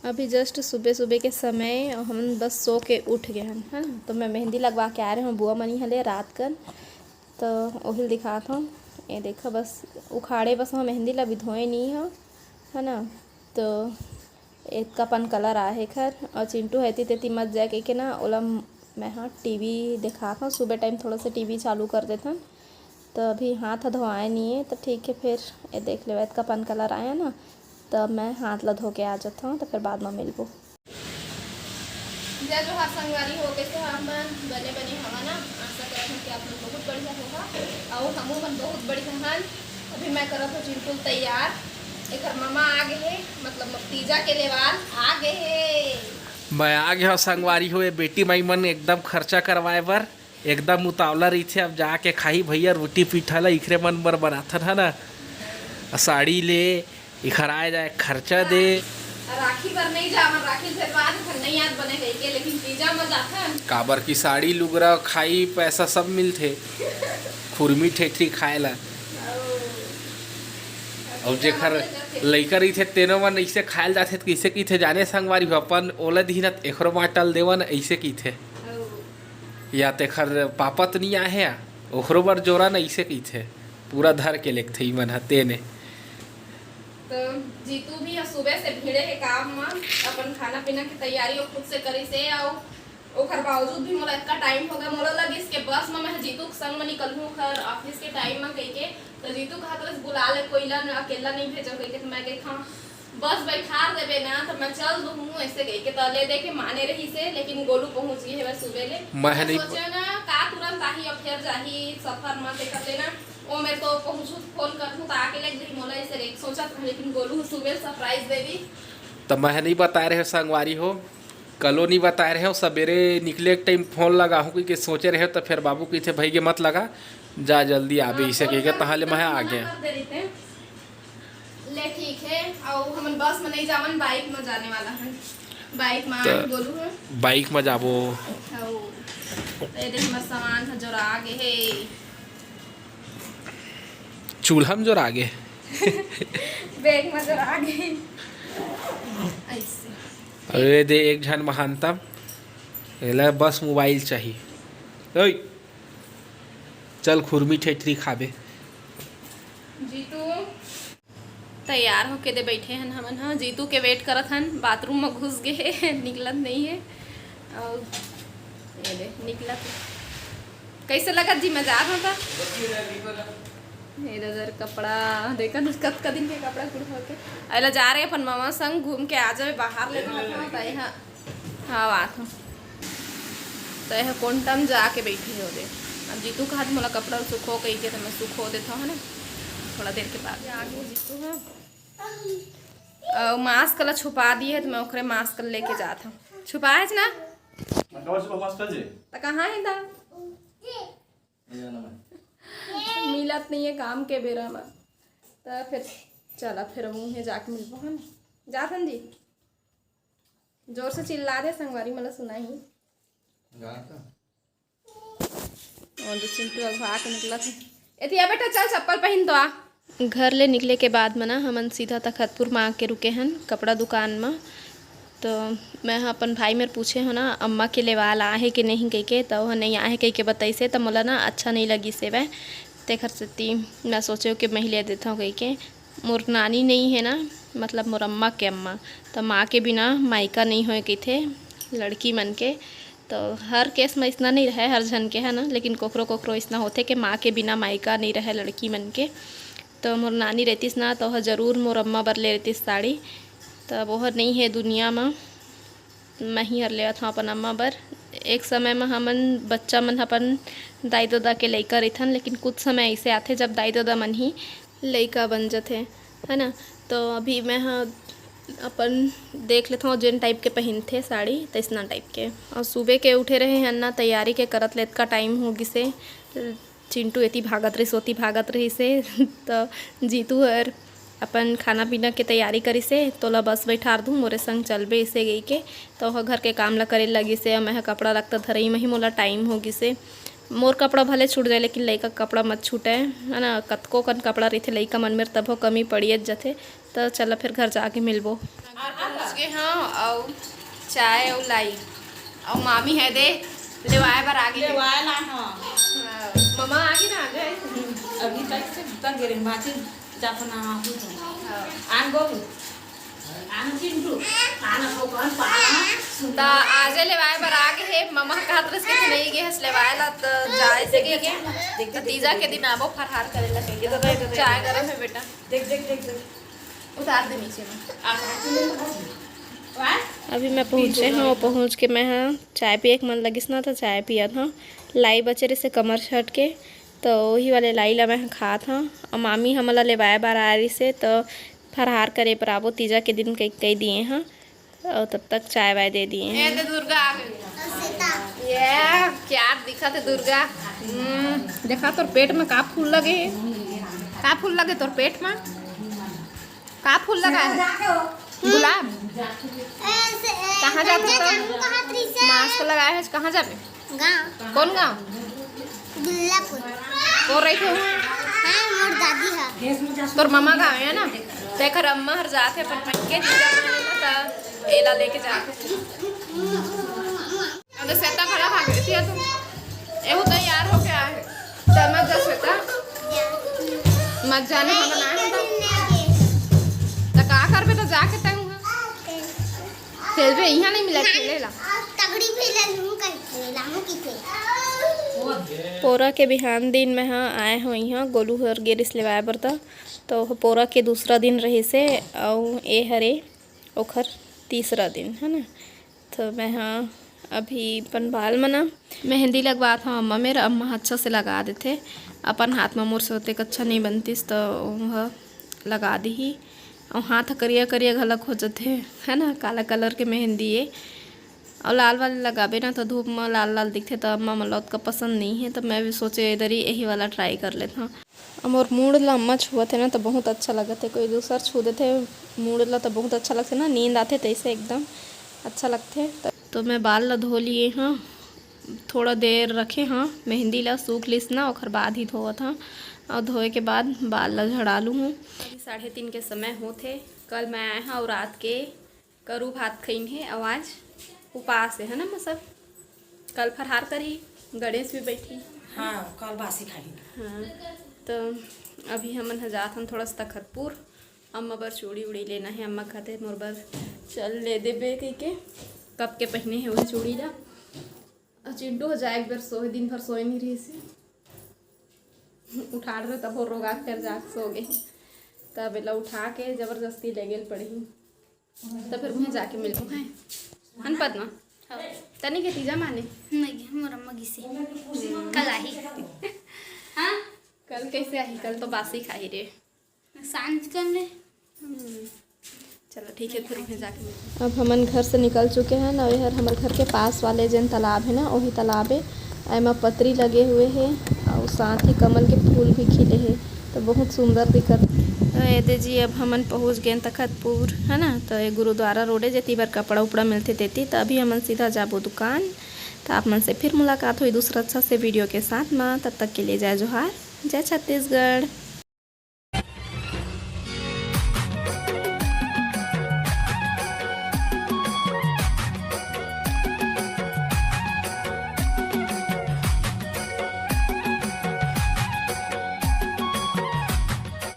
अभी जस्ट सुबह सुबह के समय हम बस सो के उठ गए हैं, है ना। तो मैं मेहंदी लगवा के आ रहे हूँ बुआ मनी हले रात कर। तो वही दिखाता हूँ। ये देखो बस उखाड़े बस वहाँ मेहंदी ला भी धोए नहीं हो, है ना। तो एक कपन कलर आहे खर और चिंटू है तेती मत जाए के ना ओला मैं हाँ टीवी दिखाता हूँ। सुबह टाइम थोड़ा सा टीवी चालू कर देता। तो अभी हाथ धोआए नहीं है तो ठीक है। फिर ये देख ले का पन कलर आया ना, तब मैं हाथ ला धो के आ जाता हूँ। तो फिर बाद में मिलबो। जय जोहार संगवारी हो कैसे हम बने बने हवा ना। आशा करते हैं कि आप लोग बहुत बढ़िया होगा और हम बहुत बढ़िया हन। अभी मैं करत हूँ चिंटू तैयार। एक मामा आ गए है, मतलब तीजा के लेवाल आ गए है। मैं आ गया संगवारी हुए बेटी माई मन एकदम खर्चा करवाए बर एकदम उतावला रही थे। अब जाके खाई भैया रोटी पीठा ला इखरे मन बर बनाथन है ना। साड़ी ले इखर आए जाए खर्चा दे। राखी पर नहीं जावन, राखी फिर बाद नहीं याद बने गई के, लेकिन तीजा में जाथन काबर की साड़ी लुगरा खाई पैसा सब मिलथे खुरमी ठेठरी खाए ला। और जेखर लइका रही थे तेनो मन ऐसे खायल जाथे तो कैसे की थे जाने संगवारी अपन ओला दीनत एकरो बाटल देवन ऐसे की थे या तेखर पापा तो नहीं आए ओखरो बर जोरा न ऐसे की थे पूरा धर के लेक थे मन हते ने। तो जीतू भी सुबह से भीड़े है काम में अपन खाना पीना की तैयारी और खुद से करी से और ओखर बावजूद भी मोला इतना टाइम हो गया। मोला लगी इसके बस में मैं जीतू के संग में निकलूँ खर ऑफिस के टाइम में कही के। तो जीतू कहा तो बुला ले कोईला अकेला नहीं भेजो कही के। तो मैं कही हाँ बस बैठा देवे ना तो मैं चल दूँ ऐसे कही के। तो ले दे के माने रही से, लेकिन गोलू पहुंच गई है सुबह ले। मैं सोचे ना का तुरंत आही और फिर जाही सफर में देखा लेना वो मेरे को पहुंचू फोन करूँ तो आके लग गई मोला ऐसे सोचा था, लेकिन गोलू सुबह सरप्राइज दे दी। तो मैं नहीं बता रहे संगवारी हो कलो नहीं बताए रहे हो सवेरे निकले एक टाइम फोन लगा हूँ कि सोचे रहे हो। तो फिर बाबू की थे भाई के मत लगा जा जल्दी आबे इसे कहेगा तहाले मैं आ गया। ले ठीक है और हम बस में नहीं जावन बाइक में जाने वाला है। बाइक में गोलू है बाइक में जाबो। ये देख मत सामान जो आगे है चूल्हा में जो आगे बैग में जो आगे ऐसे। अरे दे एक झन महानतम एला बस मोबाइल चाहिए। ओए चल खुरमी ठेठरी खाबे। जीतू तैयार होके दे बैठे हैं हमन। हाँ जीतू के वेट करत हन। बाथरूम में घुस गए निकलत नहीं है और ये दे निकलत। कैसे लगा जी मजाक होता इधर कपड़ा देखा कब का दिन के कपड़ा कुछ होके अला जा रहे अपन मामा संग घूम के आ जाए बाहर ले हाँ बात हूँ। तो यह कौन टाइम जाके बैठी हो दे। अब जीतू का हाथ मोला कपड़ा सुखो कही के तो मैं सुखो देता हूँ ना थोड़ा देर के बाद आगे जीतू है। मास्क ला छुपा दिए है तो मैं ओखरे मास्क लेके जाता हूँ। छुपाए ना तो कहाँ है था मिलत नहीं है काम के बेरा में। तो फिर चला फिर मुँह है जाके मिलबो है ना। जाथन जी जोर से चिल्ला दे संगवारी मला सुनाई और चिंटू अगवा के निकला था। एतिया बेटा चल चप्पल पहन तो आ। घर ले निकले के बाद में ना हमन सीधा तखतपुर में आके रुके हन कपड़ा दुकान में। तो मैं अपन भाई मेरे पूछे हो ना अम्मा के लेवाल आहे कि नहीं कही के। तो वह नहीं आहे कही के बताई से। तो मोला ना अच्छा नहीं लगी से वह तेखर सती मैं सोचे कि मैं ही ले देता हूँ कही के। मोर नानी नहीं है ना, मतलब मोर अम्मा के अम्मा। तो माँ के बिना मायका नहीं होए कही थे लड़की मन के। तो हर केस में इतना नहीं रहे हर जन के है ना, लेकिन कोकरो कोकरो इतना होते कि माँ के बिना मायका नहीं रहे लड़की मन के। तो मोर नानी रहतीस ना तो वह ज़रूर मोर अम्मा बर ले रहतीस साड़ी। तो वह नहीं है दुनिया में, मैं ही हर लेवत हूँ अपन अम्मा बर। एक समय में हमन बच्चा मन अपन दाई दादा के लइका रहथन, लेकिन कुछ समय ऐसे आते जब दाई दादा मन ही लइका बन जाते है ना। तो अभी मैं हाँ अपन देख लेता हूँ जिन टाइप के पहनते साड़ी तो इतना टाइप के। और सुबह के उठे रहे हैं ना तैयारी के करत लेत का टाइम होगी से। चिंटू एती भागत रही सोती भागत रही से। तो जीतू हर अपन खाना पीना के तैयारी करी से। तोला बस बैठार दूँ मोरे संग चलबे इसे गई के। तो वह घर के काम ला करे लगी से। मैं कपड़ा रखता धरई में ही मोला टाइम होगी से। मोर कपड़ा भले छूट जाए लेकिन लइका कपड़ा मत छूटे है ना। कतको कन कपड़ा रही थे लइका मन में तब कमी पड़िए जाते। तो चलो फिर घर जाके मिलबो। पहुँच गए हाँ और चाय और लाई और मामी है दे लेवाए बर आगे लेवाए ला हाँ मम्मा आगे ना आ जाए अभी तक से तक गिरे बाची जापना हो आन गो आन चिंटू आन को कौन पाला ता आजे लेवाए बर आगे है मम्मा का तरस के नहीं गे हस लेवाए ला तो जाए से के तीजा के दिन आबो फरहार करेला के चाय गरम है बेटा देख देख देख देख उतार दे नीचे में। अभी मैं पहुँचे हाँ पहुँच के मैं हाँ चाय पिए के मन लगिस ना तो चाय पिया था लाई बचेरे से कमर छट के तो वही वाले लाई ला मैं खा था और मामी हमला लेवाए बार आ रही से तो फरहार करे पर आबो तीजा के दिन कई दिए हाँ और तब तक चाय वाय दे दिए हैं। दुर्गा आ गई ये क्या दिखा थे दुर्गा देखा तोर पेट में का फूल लगे का फूल लगे तोर पेट में का फूल लगा है गुलाब कहाँ जाते तो मास्क लगाए है कहाँ जाते गाँव कौन गाँव गुल्लापुर कौन रही थे हाँ मोर दादी है तोर मम्मा गाँव है ना देखकर अम्मा हर जाते अपन पहन के जीजा एला लेके जाते अगर श्वेता खड़ा भाग रही थी तुम एहू तैयार हो के आए तो मत जा श्वेता मत जाने हम बनाए तो का कर बेटा जाके तंग खेलबे यहाँ नहीं मिला खेलेला तगड़ी खेलन कर खेला हूं किथे पोरा के बिहान दिन में हाँ आए हो यहाँ गोलू हर गेरिस लेवाए बर तो पोरा के दूसरा दिन रही से और ए हरे ओखर तीसरा दिन है ना तो मैं हाँ अभी अपन बाल मना मेहंदी लगवा था अम्मा मेरा अम्मा अच्छा से लगा देते अपन हाथ में मोर से होते अच्छा नहीं बनतीस तो वह लगा दी ही और हाथ करिया करिया घलक हो जाते है ना काला कलर के मेहंदी ये और लाल वाले लगाबे ना तो धूप में लाल लाल दिखते तो अम्मा मलौत का पसंद नहीं है तो मैं भी सोचे इधर ही यही वाला ट्राई कर लेता हूँ। और मूड ला अम्मा छुआ थे ना तो बहुत अच्छा लगा थे कोई दूसरा छू देते मूड ला तो बहुत अच्छा लगते ना नींद आते तो ऐसे एकदम अच्छा लगते तो मैं बाल ला धो लिए हाँ थोड़ा देर रखे हाँ मेहंदी ला सूख लिस ना और बाद ही धोआ था और धोए के बाद बाल ला झड़ा लूँ हूँ। 3:30 के समय होते कल मैं आए हाँ और रात के करू भात खईन है और आज उपास है ना मतलब कल फरहार करी गणेश भी बैठी हाँ कल बासी खाई हाँ तो अभी हमन जात हम थोड़ा सा तखतपुर अम्मा बर चूड़ी उड़ी लेना है अम्मा खाते मोर बर चल ले देबे कह के कब के पहने है वही चूड़ी ला और चिंटू हो जाए एक बार सोए दिन भर सोए नहीं रही से उठा रहे तब वो रोगा कर जाके सो गए तब एला उठा के जबरदस्ती ले गेल पड़ी तब फिर वहीं जाके मिलूँ हैं हन पद्मा तनी के तीजा माने नहीं मोर अम्मा गिसी कल आई हाँ कल कैसे आई कल तो बासी खाई रे सांझ कर ले चलो ठीक है फिर वहीं जाके मिलते अब हमन घर से निकल चुके हैं ना यार हमारे घर के पास वाले जन तालाब है ना वही तालाब है एमा पतरी लगे हुए हैं और साथ ही कमल के फूल भी खिले हैं तो बहुत सुंदर दिखत तो ये जी अब हमन पहुंच गए तखतपुर है ना तो ये गुरुद्वारा रोडे जेती बार कपड़ा उपड़ा मिलते देती तो अभी हमन सीधा जाबो दुकान तो आप मन से फिर मुलाकात हुई दूसरा अच्छा से वीडियो के साथ में तब तक के लिए जय जोहार जय छत्तीसगढ़।